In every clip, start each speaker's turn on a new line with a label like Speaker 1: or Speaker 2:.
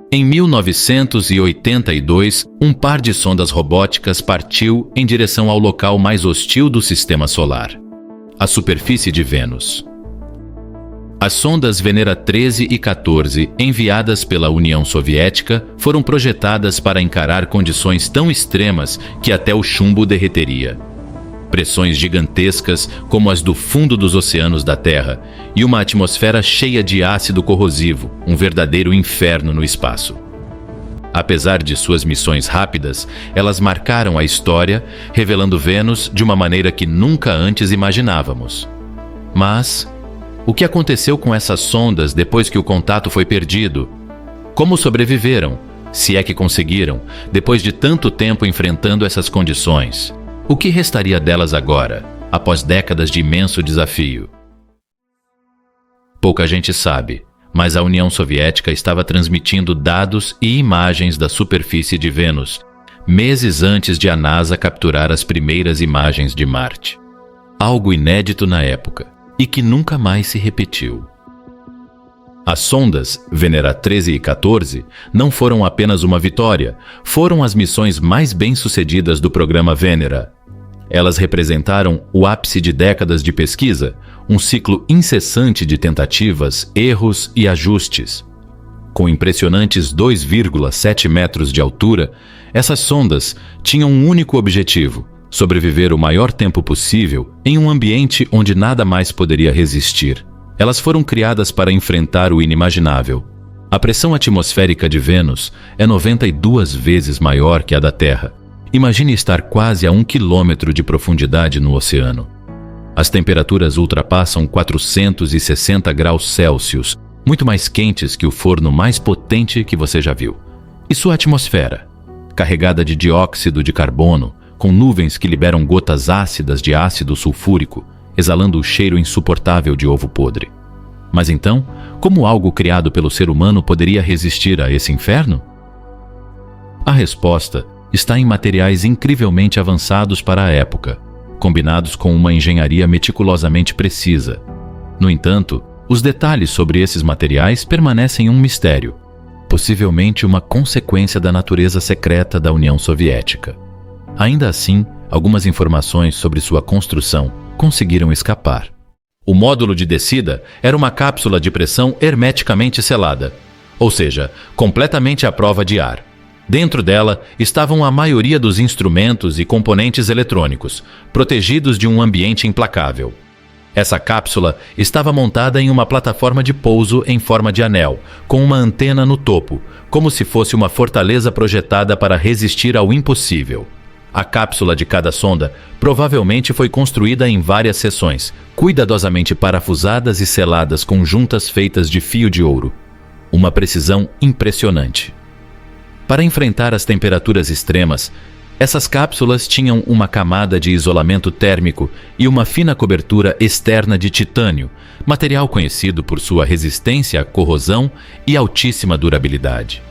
Speaker 1: Em 1982, um par de sondas robóticas partiu em direção ao local mais hostil do Sistema Solar, a superfície de Vênus. As sondas Venera 13 e 14, enviadas pela União Soviética, foram projetadas para encarar condições tão extremas que até o chumbo derreteria. Pressões gigantescas como as do fundo dos oceanos da Terra e uma atmosfera cheia de ácido corrosivo, um verdadeiro inferno no espaço. Apesar de suas missões rápidas, elas marcaram a história, revelando Vênus de uma maneira que nunca antes imaginávamos. Mas o que aconteceu com essas sondas depois que o contato foi perdido? Como sobreviveram, se é que conseguiram, depois de tanto tempo enfrentando essas condições? O que restaria delas agora, após décadas de imenso desafio? Pouca gente sabe, mas a União Soviética estava transmitindo dados e imagens da superfície de Vênus, meses antes de a NASA capturar as primeiras imagens de Marte. Algo inédito na época, e que nunca mais se repetiu. As sondas Venera 13 e 14 não foram apenas uma vitória, foram as missões mais bem-sucedidas do programa Venera. Elas representaram o ápice de décadas de pesquisa, um ciclo incessante de tentativas, erros e ajustes. Com impressionantes 2,7 metros de altura, essas sondas tinham um único objetivo: sobreviver o maior tempo possível em um ambiente onde nada mais poderia resistir. Elas foram criadas para enfrentar o inimaginável. A pressão atmosférica de Vênus é 92 vezes maior que a da Terra. Imagine estar quase a 1 quilômetro de profundidade no oceano. As temperaturas ultrapassam 460 graus Celsius, muito mais quentes que o forno mais potente que você já viu. E sua atmosfera, carregada de dióxido de carbono, com nuvens que liberam gotas ácidas de ácido sulfúrico, exalando o cheiro insuportável de ovo podre. Mas então, como algo criado pelo ser humano poderia resistir a esse inferno? A resposta está em materiais incrivelmente avançados para a época, combinados com uma engenharia meticulosamente precisa. No entanto, os detalhes sobre esses materiais permanecem um mistério, possivelmente uma consequência da natureza secreta da União Soviética. Ainda assim, algumas informações sobre sua construção conseguiram escapar. O módulo de descida era uma cápsula de pressão hermeticamente selada, ou seja, completamente à prova de ar. Dentro dela estavam a maioria dos instrumentos e componentes eletrônicos, protegidos de um ambiente implacável. Essa cápsula estava montada em uma plataforma de pouso em forma de anel, com uma antena no topo, como se fosse uma fortaleza projetada para resistir ao impossível. A cápsula de cada sonda provavelmente foi construída em várias seções, cuidadosamente parafusadas e seladas com juntas feitas de fio de ouro. Uma precisão impressionante. Para enfrentar as temperaturas extremas, essas cápsulas tinham uma camada de isolamento térmico e uma fina cobertura externa de titânio, material conhecido por sua resistência à corrosão e altíssima durabilidade.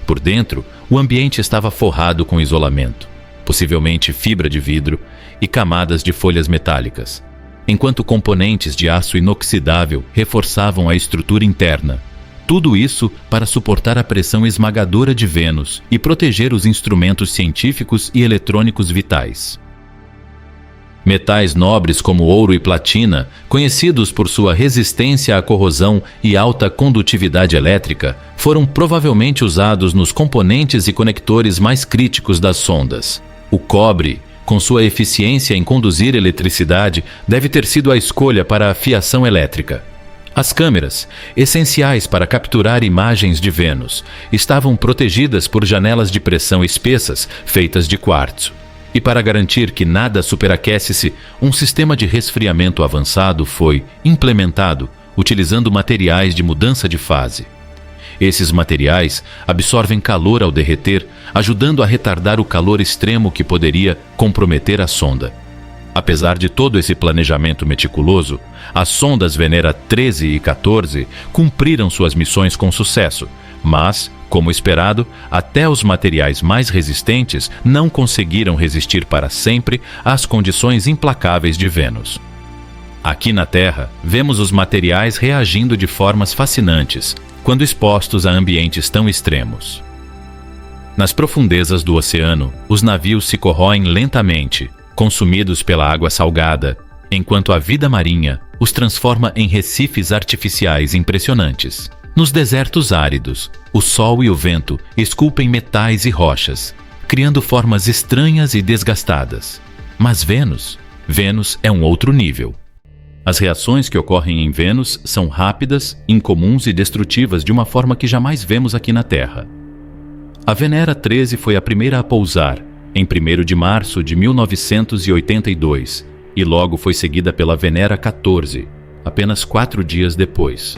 Speaker 1: Por dentro, o ambiente estava forrado com isolamento, possivelmente fibra de vidro e camadas de folhas metálicas, enquanto componentes de aço inoxidável reforçavam a estrutura interna. Tudo isso para suportar a pressão esmagadora de Vênus e proteger os instrumentos científicos e eletrônicos vitais. Metais nobres como ouro e platina, conhecidos por sua resistência à corrosão e alta condutividade elétrica, foram provavelmente usados nos componentes e conectores mais críticos das sondas. O cobre, com sua eficiência em conduzir eletricidade, deve ter sido a escolha para a fiação elétrica. As câmeras, essenciais para capturar imagens de Vênus, estavam protegidas por janelas de pressão espessas feitas de quartzo. E para garantir que nada superaquece-se, um sistema de resfriamento avançado foi implementado, utilizando materiais de mudança de fase. Esses materiais absorvem calor ao derreter, ajudando a retardar o calor extremo que poderia comprometer a sonda. Apesar de todo esse planejamento meticuloso, as sondas Venera 13 e 14 cumpriram suas missões com sucesso, mas, como esperado, até os materiais mais resistentes não conseguiram resistir para sempre às condições implacáveis de Vênus. Aqui na Terra, vemos os materiais reagindo de formas fascinantes, quando expostos a ambientes tão extremos. Nas profundezas do oceano, os navios se corroem lentamente, consumidos pela água salgada, enquanto a vida marinha os transforma em recifes artificiais impressionantes. Nos desertos áridos, o sol e o vento esculpem metais e rochas, criando formas estranhas e desgastadas. Mas Vênus é um outro nível. As reações que ocorrem em Vênus são rápidas, incomuns e destrutivas de uma forma que jamais vemos aqui na Terra. A Venera 13 foi a primeira a pousar, em 1º de março de 1982, e logo foi seguida pela Venera 14, apenas 4 dias depois.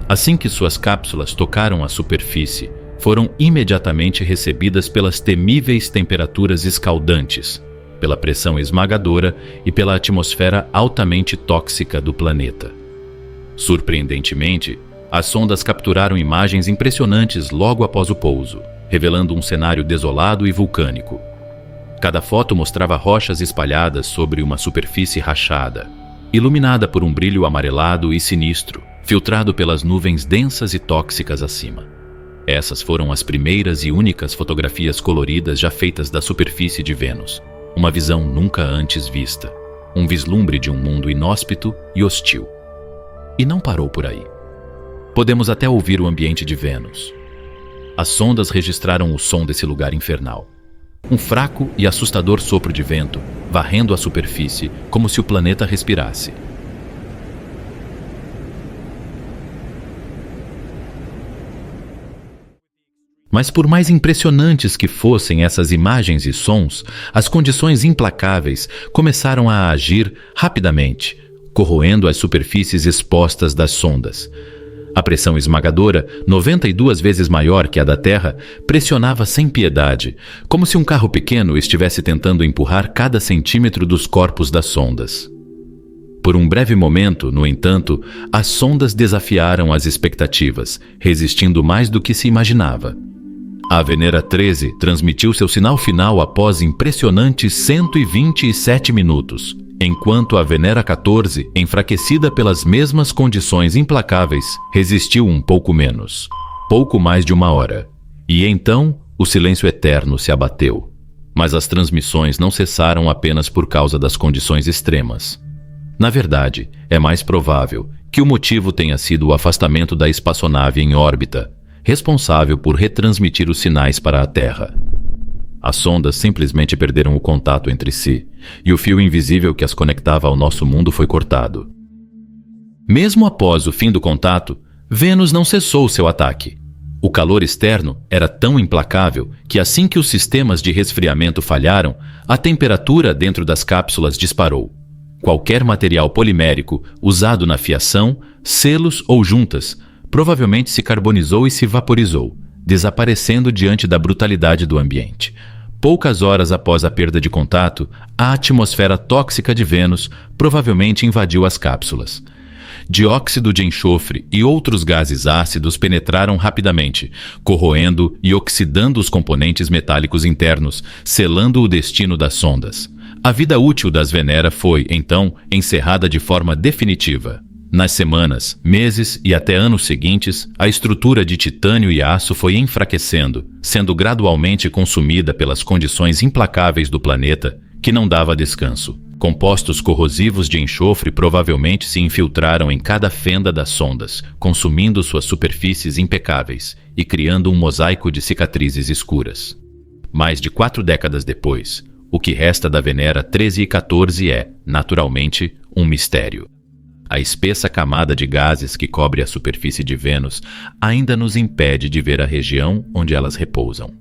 Speaker 1: Assim que suas cápsulas tocaram a superfície, foram imediatamente recebidas pelas temíveis temperaturas escaldantes, pela pressão esmagadora e pela atmosfera altamente tóxica do planeta. Surpreendentemente, as sondas capturaram imagens impressionantes logo após o pouso, revelando um cenário desolado e vulcânico. Cada foto mostrava rochas espalhadas sobre uma superfície rachada, iluminada por um brilho amarelado e sinistro, filtrado pelas nuvens densas e tóxicas acima. Essas foram as primeiras e únicas fotografias coloridas já feitas da superfície de Vênus, uma visão nunca antes vista, um vislumbre de um mundo inóspito e hostil. E não parou por aí. Podemos até ouvir o ambiente de Vênus. As sondas registraram o som desse lugar infernal. Um fraco e assustador sopro de vento, varrendo a superfície como se o planeta respirasse. Mas por mais impressionantes que fossem essas imagens e sons, as condições implacáveis começaram a agir rapidamente, corroendo as superfícies expostas das sondas. A pressão esmagadora, 92 vezes maior que a da Terra, pressionava sem piedade, como se um carro pequeno estivesse tentando empurrar cada centímetro dos corpos das sondas. Por um breve momento, no entanto, as sondas desafiaram as expectativas, resistindo mais do que se imaginava. A Venera 13 transmitiu seu sinal final após impressionantes 127 minutos, enquanto a Venera 14, enfraquecida pelas mesmas condições implacáveis, resistiu um pouco menos, pouco mais de 1 hora. E então, o silêncio eterno se abateu. Mas as transmissões não cessaram apenas por causa das condições extremas. Na verdade, é mais provável que o motivo tenha sido o afastamento da espaçonave em órbita, responsável por retransmitir os sinais para a Terra. As sondas simplesmente perderam o contato entre si, e o fio invisível que as conectava ao nosso mundo foi cortado. Mesmo após o fim do contato, Vênus não cessou seu ataque. O calor externo era tão implacável que assim que os sistemas de resfriamento falharam, a temperatura dentro das cápsulas disparou. Qualquer material polimérico usado na fiação, selos ou juntas provavelmente se carbonizou e se vaporizou, desaparecendo diante da brutalidade do ambiente. Poucas horas após a perda de contato, a atmosfera tóxica de Vênus provavelmente invadiu as cápsulas. Dióxido de enxofre e outros gases ácidos penetraram rapidamente, corroendo e oxidando os componentes metálicos internos, selando o destino das sondas. A vida útil das Venera foi, então, encerrada de forma definitiva. Nas semanas, meses e até anos seguintes, a estrutura de titânio e aço foi enfraquecendo, sendo gradualmente consumida pelas condições implacáveis do planeta, que não dava descanso. Compostos corrosivos de enxofre provavelmente se infiltraram em cada fenda das sondas, consumindo suas superfícies impecáveis e criando um mosaico de cicatrizes escuras. Mais de 4 décadas depois, o que resta da Venera 13 e 14 é, naturalmente, um mistério. A espessa camada de gases que cobre a superfície de Vênus ainda nos impede de ver a região onde elas repousam.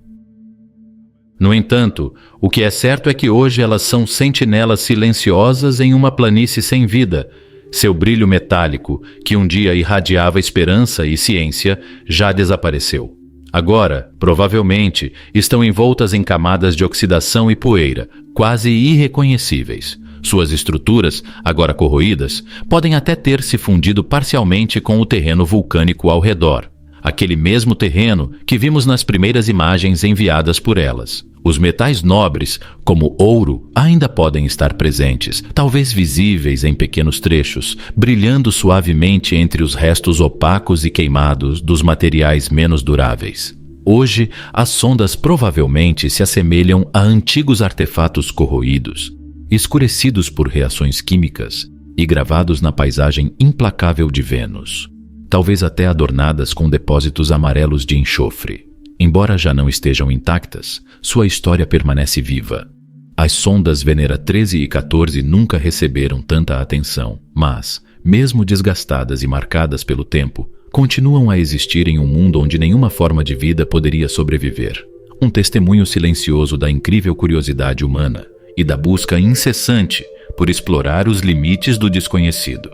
Speaker 1: No entanto, o que é certo é que hoje elas são sentinelas silenciosas em uma planície sem vida. Seu brilho metálico, que um dia irradiava esperança e ciência, já desapareceu. Agora, provavelmente, estão envoltas em camadas de oxidação e poeira, quase irreconhecíveis. Suas estruturas, agora corroídas, podem até ter se fundido parcialmente com o terreno vulcânico ao redor. aquele mesmo terreno que vimos nas primeiras imagens enviadas por elas. Os metais nobres, como ouro, ainda podem estar presentes, talvez visíveis em pequenos trechos, brilhando suavemente entre os restos opacos e queimados dos materiais menos duráveis. Hoje, as sondas provavelmente se assemelham a antigos artefatos corroídos, escurecidos por reações químicas e gravados na paisagem implacável de Vênus, talvez até adornadas com depósitos amarelos de enxofre. Embora já não estejam intactas, sua história permanece viva. As sondas Venera 13 e 14 nunca receberam tanta atenção, mas, mesmo desgastadas e marcadas pelo tempo, continuam a existir em um mundo onde nenhuma forma de vida poderia sobreviver. Um testemunho silencioso da incrível curiosidade humana e da busca incessante por explorar os limites do desconhecido.